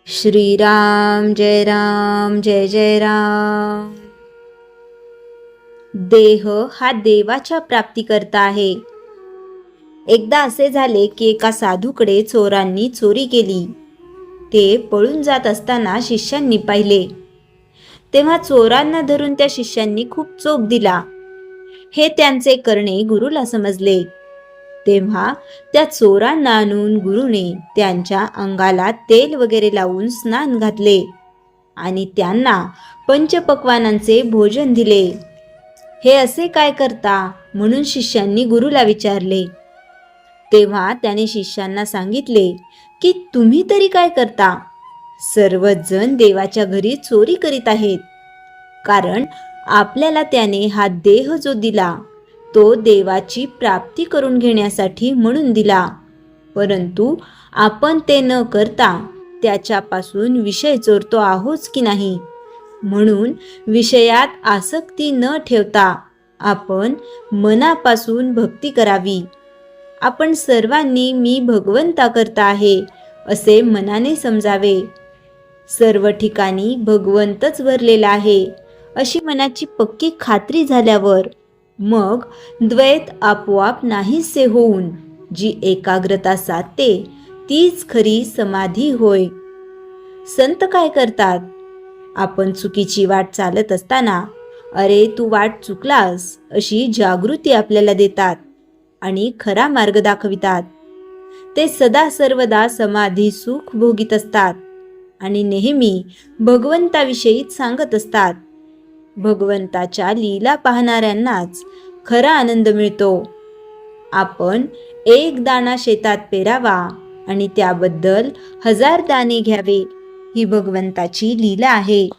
श्रीराम जय जय राम। देह हा देवाच्या प्राप्तीकरता आहे। एकदा असे झाले की एका साधूकडे चोरांनी चोरी केली। ते पळून जात असताना शिष्यांनी पाहिले, तेव्हा चोरांना धरून त्या शिष्यांनी खूप चोप दिला। हे त्यांचे करणे गुरुला समजले। तेव्हा त्या चोरांना आणून गुरुने त्यांच्या अंगाला तेल वगैरे लावून स्नान घातले आणि त्यांना पंचपक्वानांचे भोजन दिले। हे असे काय करता म्हणून शिष्यांनी गुरुला विचारले। तेव्हा त्याने शिष्यांना सांगितले की तुम्ही तरी काय करता? सर्वच जण देवाच्या घरी चोरी करीत आहेत, कारण आपल्याला त्याने हा देह जो दिला तो देवाची प्राप्ती करून घेण्यासाठी म्हणून दिला, परंतु आपण ते न करता त्याच्यापासून विषय चोरतो आहोत की नाही। म्हणून विषयात आसक्ती न ठेवता आपण मनापासून भक्ती करावी। आपण सर्वांनी मी भगवंता करता आहे असे मनाने समजावे। सर्व ठिकाणी भगवंतच भरलेला आहे अशी मनाची पक्की खात्री झाल्यावर मग द्वैत आपोआप नाहीसे होऊन जी एकाग्रता साधते तीच खरी समाधी होय। संत काय करतात? आपण चुकीची वाट चालत असताना अरे तू वाट चुकलास अशी जागृती आपल्याला देतात आणि खरा मार्ग दाखवितात। ते सदा सर्वदा समाधी सुख भोगीत असतात आणि नेहमी भगवंताविषयीच सांगत असतात। भगवंताच्या लीला पाहणाऱ्यांनाच खरा आनंद मिळतो। आपण एक दाणा शेतात पेरावा आणि त्याबद्दल 1000 दाणे घ्यावे, ही भगवंताची लीला आहे।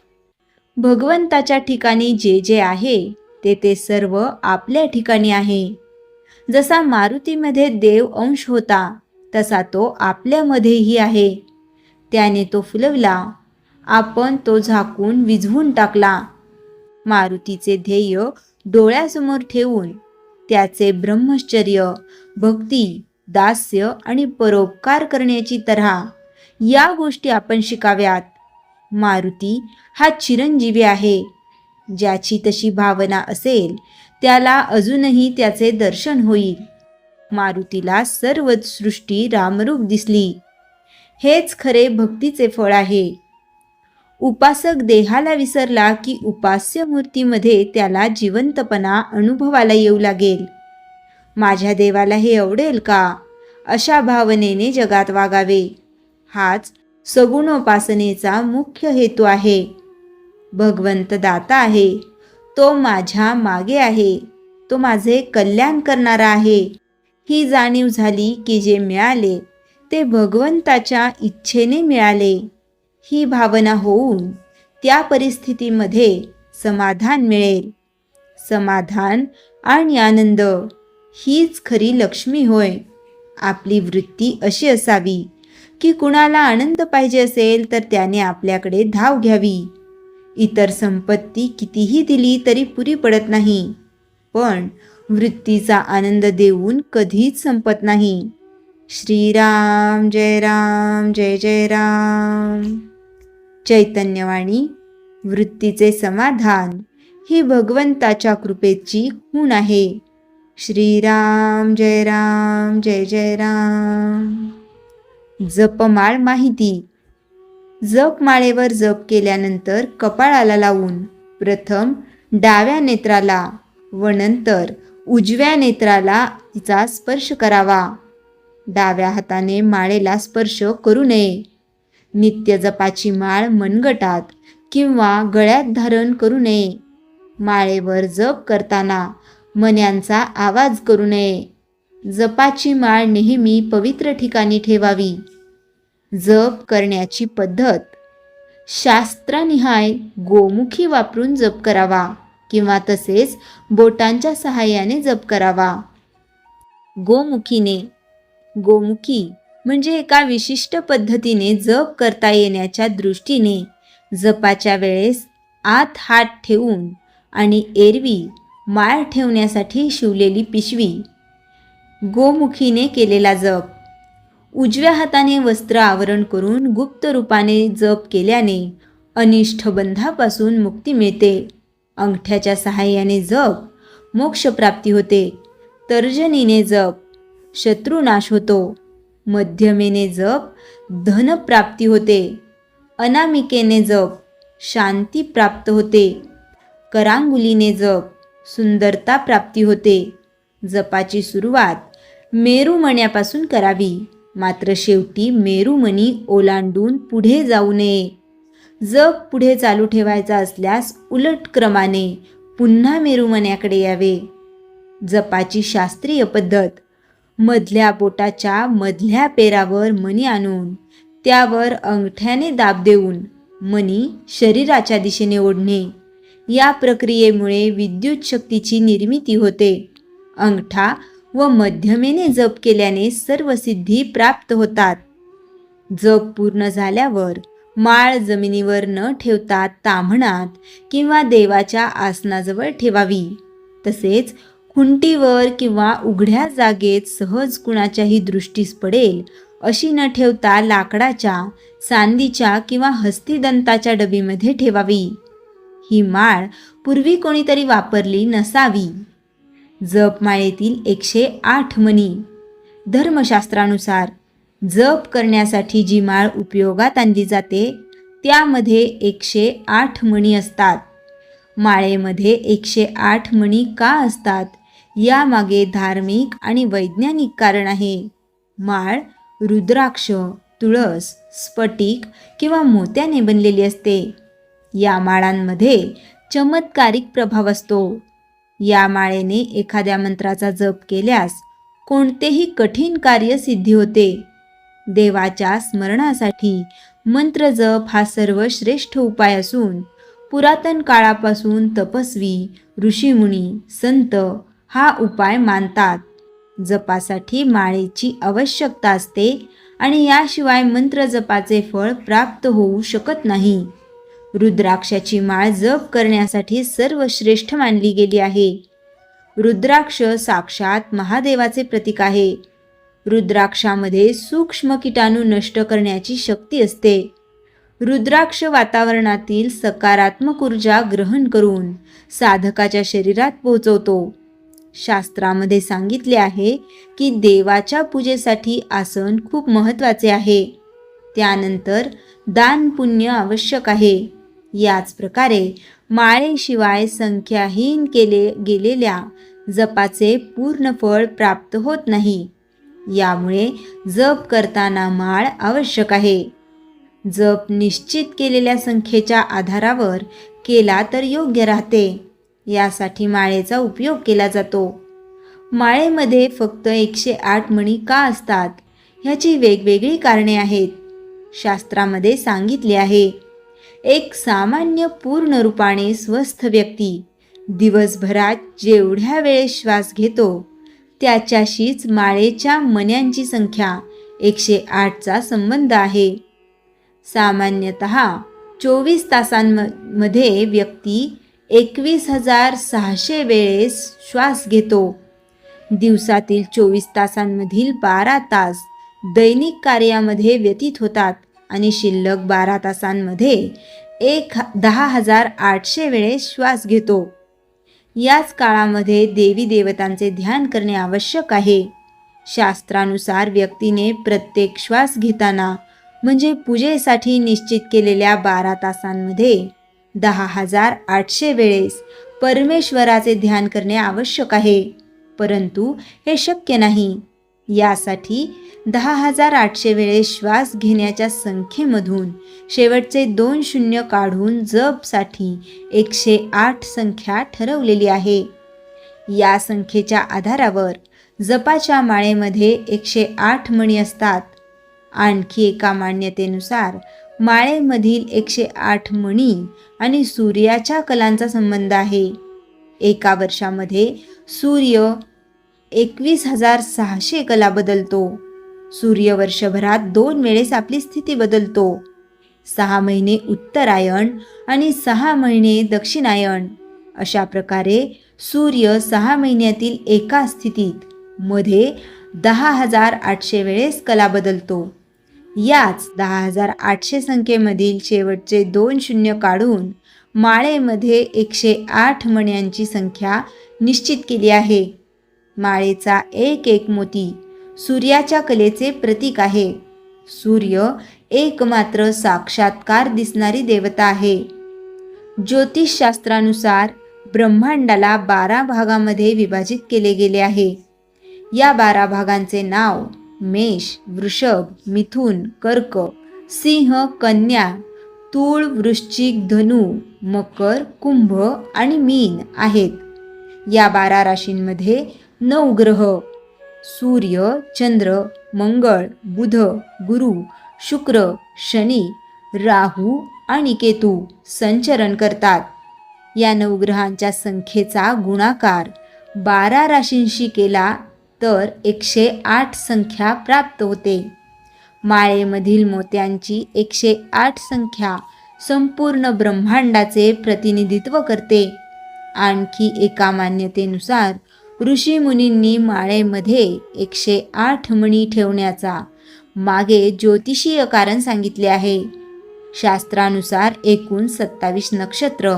भगवंताच्या ठिकाणी जे जे आहे ते सर्व आपल्या ठिकाणी आहे। जसा मारुतीमध्ये देव अंश होता तसा तो आपल्यामध्येही आहे। त्याने तो फुलवला, आपण तो झाकून विझवून टाकला। मारुतीचे ध्येय डोळ्यासमोर ठेवून त्याचे ब्रह्मचर्य, भक्ती, दास्य आणि परोपकार करण्याची तऱ्हा या गोष्टी आपण शिकाव्यात। मारुती हा चिरंजीवी आहे। ज्याची तशी भावना असेल त्याला अजूनही त्याचे दर्शन होईल। मारुतीला सर्वच सृष्टी रामरूप दिसली। हेच खरे भक्तीचे फळ आहे। उपासक देहाला विसरला की उपास्य मूर्तीमध्ये त्याला जिवंतपणा अनुभवाला येऊ लागेल। माझ्या देवाला हे आवडेल का? अशा भावनेने जगात वागावे। हाच सगुणोपासनेचा मुख्य हेतू आहे। भगवंत दाता आहे, तो माझ्या मागे आहे, तो माझे कल्याण करणारा आहे, ही जाणीव झाली की जे मिळाले ते भगवंताच्या इच्छेने मिळाले, ही भावना होऊन त्या परिस्थितीमध्ये समाधान मिळेल। समाधान आणि आनंद हीच खरी लक्ष्मी होय। आपली वृत्ती अशी असावी की कुणाला आनंद पाहिजे असेल तर त्याने आपल्याकडे धाव घ्यावी। इतर संपत्ती कितीही दिली तरी पुरी पडत नाही, पण वृत्तीचा आनंद देऊन कधीच संपत नाही। श्रीराम जय जय राम। चैतन्यवाणी वृत्तीचे समाधान ही भगवंताच्या कृपेची खूण आहे। श्रीराम जय जय राम। जपमाळ माहिती। जपमाळेवर जप केल्यानंतर कपाळाला लावून प्रथम डाव्या नेत्राला व नंतर उजव्या नेत्राला तिचा स्पर्श करावा। डाव्या हाताने माळेला स्पर्श करू नये। नित्य जपाची माळ मनगटात किंवा गळ्यात धारण करू नये। माळेवर जप करताना मण्यांचा आवाज करू नये। जपाची माळ नेहमी पवित्र ठिकाणी ठेवावी। जप करण्याची पद्धत शास्त्रनिहाय गोमुखी वापरून जप करावा किंवा तसेच बोटांच्या सहाय्याने जप करावा। गोमुखी म्हणजे एका विशिष्ट पद्धतीने जप करता येण्याच्या दृष्टीने जपाच्या वेळेस आत हात ठेवून आणि एरवी माळ ठेवण्यासाठी शिवलेली पिशवी, गोमुखीने केलेला जप। उजव्या हाताने वस्त्र आवरण करून गुप्त रूपाने जप केल्याने अनिष्ट बंधापासून मुक्ती मिळते. अंगठ्याच्या सहाय्याने जप मोक्षप्राप्ती होते. तर्जनीने जप शत्रुनाश होतो. मध्यमेने जप धनप्राप्ती होते. अनामिकेने जप शांती प्राप्त होते. करांगुलीने जप सुंदरता प्राप्ती होते. जपाची सुरुवात मेरुमण्यापासून करावी, मात्र शेवटी मेरुमणी ओलांडून पुढे जाऊ नये. जप पुढे चालू ठेवायचा असल्यास उलट क्रमाने पुन्हा मेरुमण्याकडे यावे. जपाची शास्त्रीय पद्धत: मधल्या बोटाच्या मधल्या पेरावर मणी आणून त्यावर अंगठ्याने दाब देऊन मणी शरीराच्या दिशेने ओढणे. या प्रक्रियेमुळे विद्युत शक्तीची निर्मिती होते. अंगठा व मध्यमेने जप केल्याने सर्व सिद्धी प्राप्त होतात. जप पूर्ण झाल्यावर माळ जमिनीवर न ठेवता ताम्हणात किंवा देवाच्या आसनाजवळ ठेवावी. तसेच खुंटीवर किंवा उघड्या जागेत सहज कुणाच्याही दृष्टीस पडेल अशी न ठेवता लाकडाच्या, चांदीच्या किंवा हस्तिदंताच्या डबीमध्ये ठेवावी. ही माळ पूर्वी कोणीतरी वापरली नसावी. जपमाळेतील 108 मणी: धर्मशास्त्रानुसार जप करण्यासाठी जी माळ उपयोगात आणली जाते त्यामध्ये 108 मणी असतात. माळेमध्ये 108 मणी का असतात यामागे धार्मिक आणि वैज्ञानिक कारण आहे. माळ रुद्राक्ष, तुळस, स्फटिक किंवा मोत्याने बनलेली असते. या माळांमध्ये चमत्कारिक प्रभाव असतो. या माळेने एखाद्या मंत्राचा जप केल्यास कोणतेही कठीण कार्य सिद्धी होते. देवाच्या स्मरणासाठी मंत्र जप हा सर्वश्रेष्ठ उपाय असून पुरातन काळापासून तपस्वी, ऋषीमुनी, संत हा उपाय मानतात. जपासाठी माळेची आवश्यकता असते आणि याशिवाय मंत्र जपाचे फळ प्राप्त होऊ शकत नाही. रुद्राक्षाची माळ जप करण्यासाठी सर्वश्रेष्ठ मानली गेली आहे. रुद्राक्ष साक्षात महादेवाचे प्रतीक आहे. रुद्राक्षामध्ये सूक्ष्म किटाणू नष्ट करण्याची शक्ती असते. रुद्राक्ष वातावरणातील सकारात्मक ऊर्जा ग्रहण करून साधकाच्या शरीरात पोहोचवतो. शास्त्रामध्ये सांगितले आहे की देवाच्या पूजेसाठी आसन खूप महत्त्वाचे आहे. त्यानंतर दान पुण्य आवश्यक आहे. याच प्रकारे माळेशिवाय संख्याहीन केले गेलेल्या जपाचे पूर्ण फळ प्राप्त होत नाही. यामुळे जप करताना माळ आवश्यक आहे. जप निश्चित केलेल्या संख्येच्या आधारावर केला तर योग्य राहते. यासाठी माळेचा उपयोग केला जातो. माळेमध्ये फक्त 108 मणी का असतात ह्याची वेगवेगळी कारणे आहेत. शास्त्रामध्ये सांगितले आहे, एक सामान्य पूर्ण रूपाने स्वस्थ व्यक्ती दिवसभरात जेवढ्या वेळेस श्वास घेतो त्याच्याशीच माळेच्या मण्यांची संख्या 108चा संबंध आहे. सामान्यतः 24 तासांमध्ये व्यक्ती 21,600 वेळेस श्वास घेतो. दिवसातील 24 तासांमधील 12 तास दैनिक कार्यामध्ये व्यतीत होतात आणि शिल्लक 12 तासांमध्ये 10,800 वेळेस श्वास घेतो. याच काळामध्ये देवी देवतांचे ध्यान करणे आवश्यक आहे. शास्त्रानुसार व्यक्तीने प्रत्येक श्वास घेताना म्हणजे पूजेसाठी निश्चित केलेल्या 12 तासांमध्ये 10,800 वेळेस परमेश्वराचे ध्यान करणे आवश्यक आहे. परंतु हे शक्य नाही. यासाठी 10,800 वेळेस श्वास घेण्याच्या संख्येमधून शेवटचे 2 शून्य काढून जपसाठी 108 संख्या ठरवलेली आहे. या संख्येच्या आधारावर जपाच्या माळेमध्ये 108 मणी असतात. आणखी एका मान्यतेनुसार माळेमधील 108 मणी आणि सूर्याच्या कलांचा संबंध आहे. एका वर्षामध्ये सूर्य 21,600 कला बदलतो. सूर्य वर्षभरात 2 वेळेस आपली स्थिती बदलतो. 6 महिने उत्तरायण आणि 6 महिने दक्षिणायन. अशा प्रकारे सूर्य 6 महिन्यातील एका स्थितीत मध्ये 10,800 वेळेस कला बदलतो. याच 10,800 संख्येमधील शेवटचे 2 शून्य काढून माळेमध्ये 108 मण्यांची संख्या निश्चित केली आहे. माळेचा एक एक मोती सूर्याच्या कलेचे प्रतीक आहे. सूर्य एकमात्र साक्षात्कार दिसणारी देवता आहे. ज्योतिषशास्त्रानुसार ब्रह्मांडाला 12 भागामध्ये विभाजित केले गेले आहे. या 12 भागांचे नाव मेष, वृषभ, मिथुन, कर्क, सिंह, कन्या, तूळ, वृश्चिक, धनु, मकर, कुंभ आणि मीन आहेत. या 12 राशींमध्ये 9 ग्रह सूर्य, चंद्र, मंगळ, बुध, गुरु, शुक्र, शनी, राहू आणि केतू संचरण करतात. या 9 ग्रहांच्या संख्येचा गुणाकार 12 राशींशी केला तर 108 संख्या प्राप्त होते. माळेमधील मोत्यांची 108 संख्या संपूर्ण ब्रह्मांडाचे प्रतिनिधित्व करते. आणखी एका मान्यतेनुसार ऋषीमुनींनी माळेमध्ये 108 मणी ठेवण्याचा मागे ज्योतिषीय कारण सांगितले आहे. शास्त्रानुसार एकूण 27 नक्षत्र,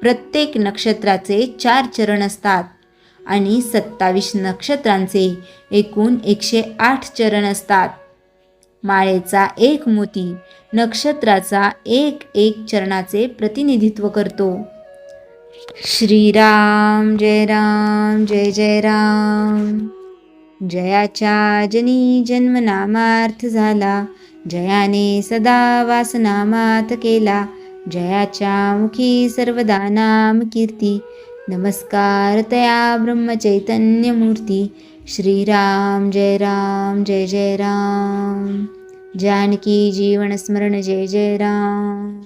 प्रत्येक नक्षत्राचे 4 चरण असतात आणि 27 नक्षत्रांचे एकूण 108 चरण असतात. माळेचा एक मोती नक्षत्राचा एक चरणाचे प्रतिनिधित्व करतो. श्रीराम जय राम जय जय राम. जयाच्या जनी जन्मनामार्थ झाला, जयाने सदा वासनामात केला. जयाच्या मुखी सर्वदा नाम कीर्ती, नमस्कार तया ब्रह्मचैतन्य मूर्ती. श्रीराम जय जय राम. जानकी जीवन स्मरण जय जय राम.